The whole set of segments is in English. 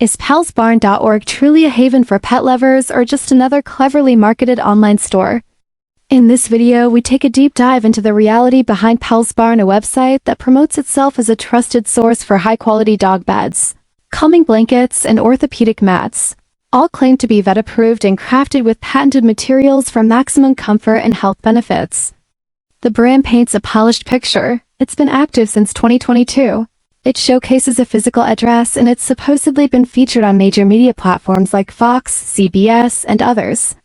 Is Pelsbarn.org truly a haven for pet lovers or just another cleverly marketed online store? In this video, we take a deep dive into the reality behind Pelsbarn, a website that promotes itself as a trusted source for high-quality dog beds, calming blankets, and orthopedic mats, all claimed to be vet-approved and crafted with patented materials for maximum comfort and health benefits. The brand paints a polished picture. It's been active since 2022. It showcases a physical address, and it's supposedly been featured on major media platforms like Fox, CBS, and others.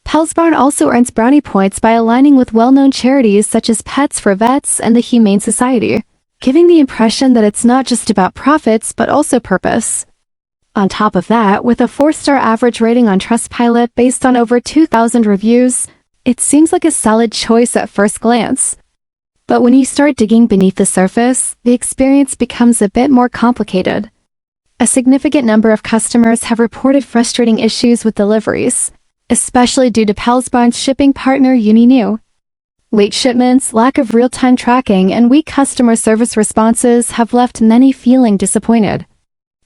Pelsbarn also earns brownie points by aligning with well-known charities such as Pets for Vets and the Humane Society, giving the impression that it's not just about profits but also purpose. On top of that, with a 4-star average rating on Trustpilot based on over 2,000 reviews, it seems like a solid choice at first glance. But when you start digging beneath the surface, the experience becomes a bit more complicated. A significant number of customers have reported frustrating issues with deliveries, especially due to Pelsbarn's shipping partner Uni. Late shipments, lack of real-time tracking, and weak customer service responses have left many feeling disappointed.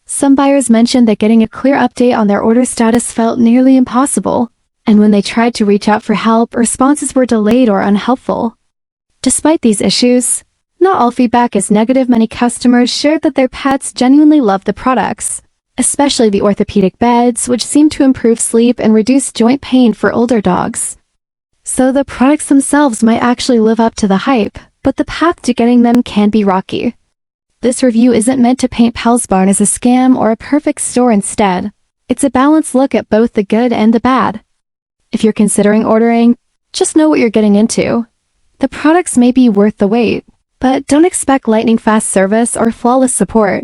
Some buyers mentioned that getting a clear update on their order status felt nearly impossible, and when they tried to reach out for help, responses were delayed or unhelpful. Despite these issues, not all feedback is negative. Many customers shared that their pets genuinely love the products, especially the orthopedic beds, which seem to improve sleep and reduce joint pain for older dogs. So the products themselves might actually live up to the hype, but the path to getting them can be rocky. This review isn't meant to paint Pelsbarn as a scam or a perfect store. Instead, it's a balanced look at both the good and the bad. If you're considering ordering, just know what you're getting into. The products may be worth the wait, but don't expect lightning-fast service or flawless support.